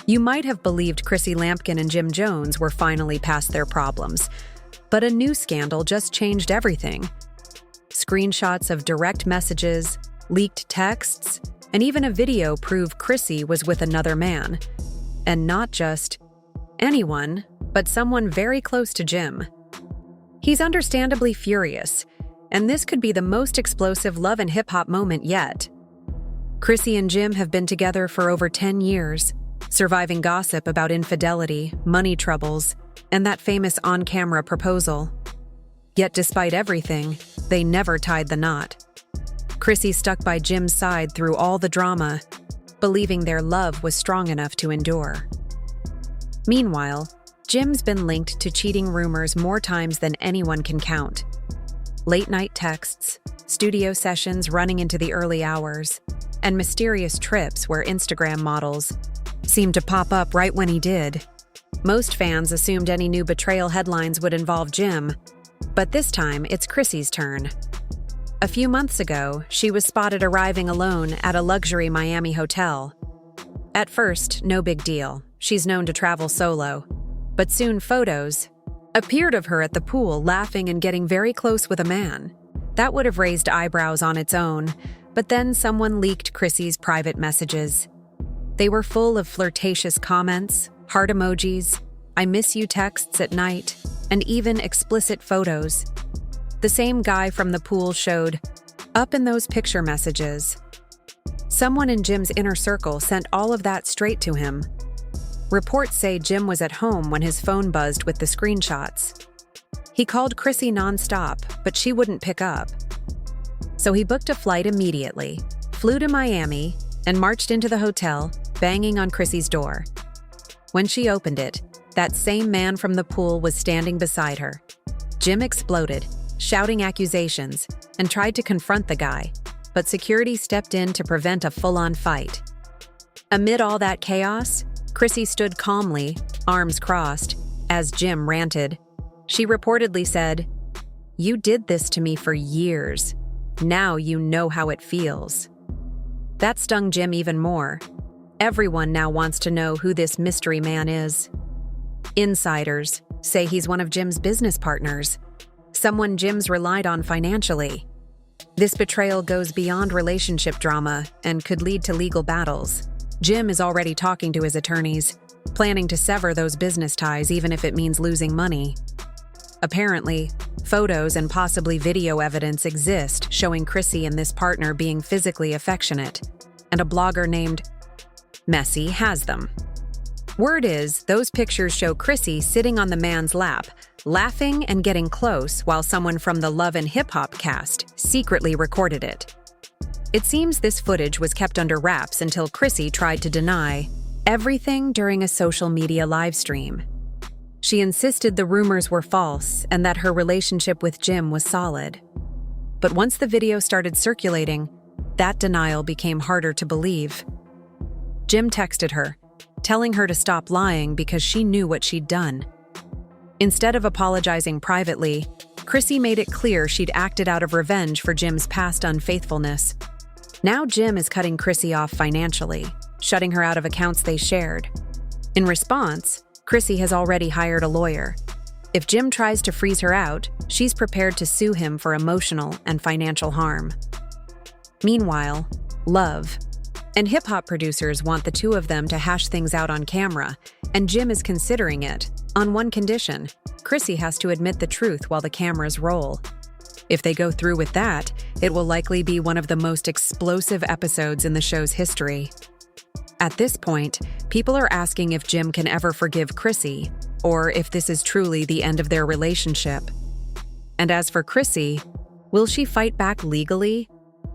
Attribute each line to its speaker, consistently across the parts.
Speaker 1: You might have believed Chrissy Lampkin and Jim Jones were finally past their problems, but a new scandal just changed everything. Screenshots of direct messages, leaked texts, and even a video prove Chrissy was with another man. And not just anyone, but someone very close to Jim. He's understandably furious, and this could be the most explosive love and hip-hop moment yet. Chrissy and Jim have been together for over 10 years, surviving gossip about infidelity, money troubles, and that famous on-camera proposal. Yet despite everything, they never tied the knot. Chrissy stuck by Jim's side through all the drama, believing their love was strong enough to endure. Meanwhile, Jim's been linked to cheating rumors more times than anyone can count. Late-night texts, studio sessions running into the early hours, and mysterious trips where Instagram models seemed to pop up right when he did. Most fans assumed any new betrayal headlines would involve Jim, but this time it's Chrissy's turn. A few months ago, she was spotted arriving alone at a luxury Miami hotel. At first, no big deal. She's known to travel solo. But soon photos appeared of her at the pool laughing and getting very close with a man. That would have raised eyebrows on its own, but then someone leaked Chrissy's private messages. They were full of flirtatious comments, heart emojis, I miss you texts at night, and even explicit photos. The same guy from the pool showed up in those picture messages. Someone in Jim's inner circle sent all of that straight to him. Reports say Jim was at home when his phone buzzed with the screenshots. He called Chrissy nonstop, but she wouldn't pick up. So he booked a flight immediately, flew to Miami, and marched into the hotel, banging on Chrissy's door. When she opened it, that same man from the pool was standing beside her. Jim exploded, shouting accusations, and tried to confront the guy, but security stepped in to prevent a full-on fight. Amid all that chaos, Chrissy stood calmly, arms crossed, as Jim ranted. She reportedly said, "You did this to me for years. Now you know how it feels." That stung Jim even more. Everyone now wants to know who this mystery man is. Insiders say he's one of Jim's business partners, someone Jim's relied on financially. This betrayal goes beyond relationship drama and could lead to legal battles. Jim is already talking to his attorneys, planning to sever those business ties even if it means losing money. Apparently, photos and possibly video evidence exist showing Chrissy and this partner being physically affectionate, and a blogger named Messy has them. Word is, those pictures show Chrissy sitting on the man's lap, laughing and getting close while someone from the Love and Hip Hop cast secretly recorded it. It seems this footage was kept under wraps until Chrissy tried to deny everything during a social media livestream. She insisted the rumors were false and that her relationship with Jim was solid. But once the video started circulating, that denial became harder to believe. Jim texted her, telling her to stop lying because she knew what she'd done. Instead of apologizing privately, Chrissy made it clear she'd acted out of revenge for Jim's past unfaithfulness. Now Jim is cutting Chrissy off financially, shutting her out of accounts they shared. In response, Chrissy has already hired a lawyer. If Jim tries to freeze her out, she's prepared to sue him for emotional and financial harm. Meanwhile, Love and hip-hop producers want the two of them to hash things out on camera, and Jim is considering it, on one condition: Chrissy has to admit the truth while the cameras roll. If they go through with that, it will likely be one of the most explosive episodes in the show's history. At this point, people are asking if Jim can ever forgive Chrissy, or if this is truly the end of their relationship. And as for Chrissy, will she fight back legally?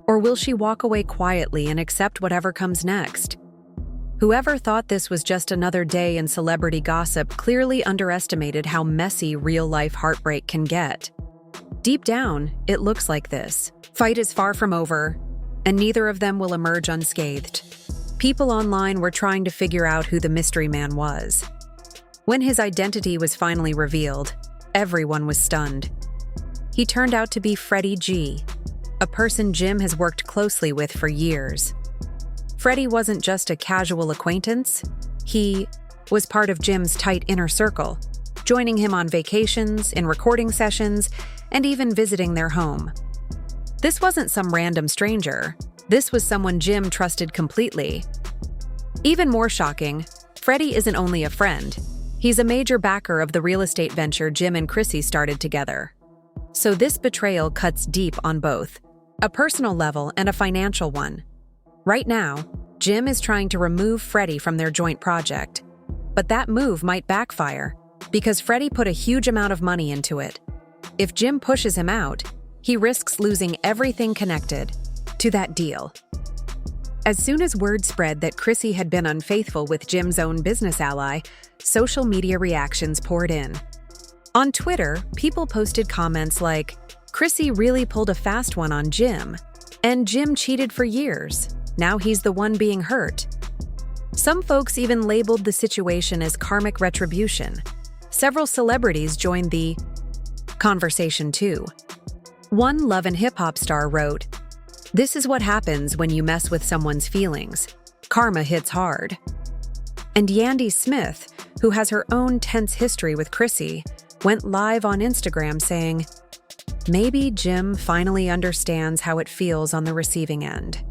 Speaker 1: Or will she walk away quietly and accept whatever comes next? Whoever thought this was just another day in celebrity gossip clearly underestimated how messy real-life heartbreak can get. Deep down, it looks like this. Fight is far from over, and neither of them will emerge unscathed. People online were trying to figure out who the mystery man was. When his identity was finally revealed, everyone was stunned. He turned out to be Freddie G., a person Jim has worked closely with for years. Freddie wasn't just a casual acquaintance, He was part of Jim's tight inner circle, joining him on vacations, in recording sessions, and even visiting their home. This wasn't some random stranger. This was someone Jim trusted completely. Even more shocking, Freddie isn't only a friend. He's a major backer of the real estate venture Jim and Chrissy started together. So this betrayal cuts deep on both, a personal level and a financial one. Right now, Jim is trying to remove Freddie from their joint project. But that move might backfire, because Freddie put a huge amount of money into it. If Jim pushes him out, he risks losing everything connected to that deal. As soon as word spread that Chrissy had been unfaithful with Jim's own business ally, social media reactions poured in. On Twitter, people posted comments like, "Chrissy really pulled a fast one on Jim," and "Jim cheated for years. Now he's the one being hurt." Some folks even labeled the situation as karmic retribution. Several celebrities joined the conversation too. One Love and Hip Hop star wrote, "This is what happens when you mess with someone's feelings. Karma hits hard." And Yandy Smith, who has her own tense history with Chrissy, went live on Instagram saying, "Maybe Jim finally understands how it feels on the receiving end."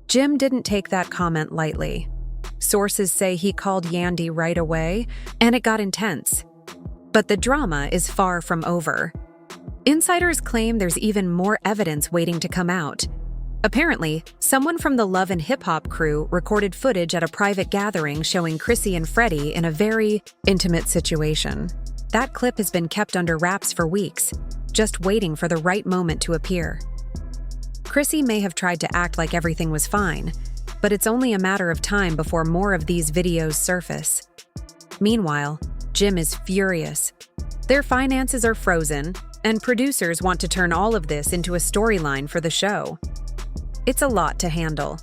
Speaker 1: Jim didn't take that comment lightly. Sources say he called Yandy right away, and it got intense. But the drama is far from over. Insiders claim there's even more evidence waiting to come out. Apparently, someone from the Love and Hip Hop crew recorded footage at a private gathering showing Chrissy and Freddie in a very intimate situation. That clip has been kept under wraps for weeks, just waiting for the right moment to appear. Chrissy may have tried to act like everything was fine, but it's only a matter of time before more of these videos surface. Meanwhile, Jim is furious. Their finances are frozen, and producers want to turn all of this into a storyline for the show. It's a lot to handle.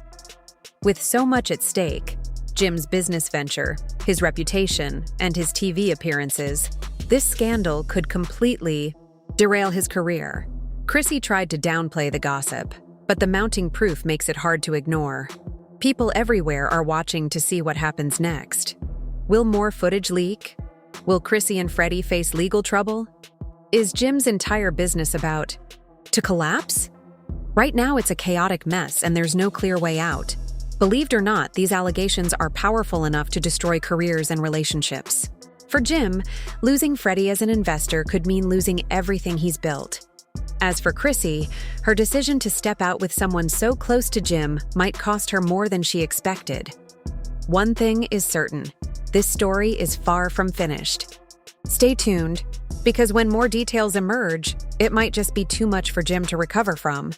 Speaker 1: With so much at stake, Jim's business venture, his reputation, and his TV appearances, this scandal could completely derail his career. Chrissy tried to downplay the gossip, but the mounting proof makes it hard to ignore. People everywhere are watching to see what happens next. Will more footage leak? Will Chrissy and Freddie face legal trouble? Is Jim's entire business about to collapse? Right now, it's a chaotic mess and there's no clear way out. Believed or not, these allegations are powerful enough to destroy careers and relationships. For Jim, losing Freddie as an investor could mean losing everything he's built. As for Chrissy, her decision to step out with someone so close to Jim might cost her more than she expected. One thing is certain, this story is far from finished. Stay tuned, because when more details emerge, it might just be too much for Jim to recover from.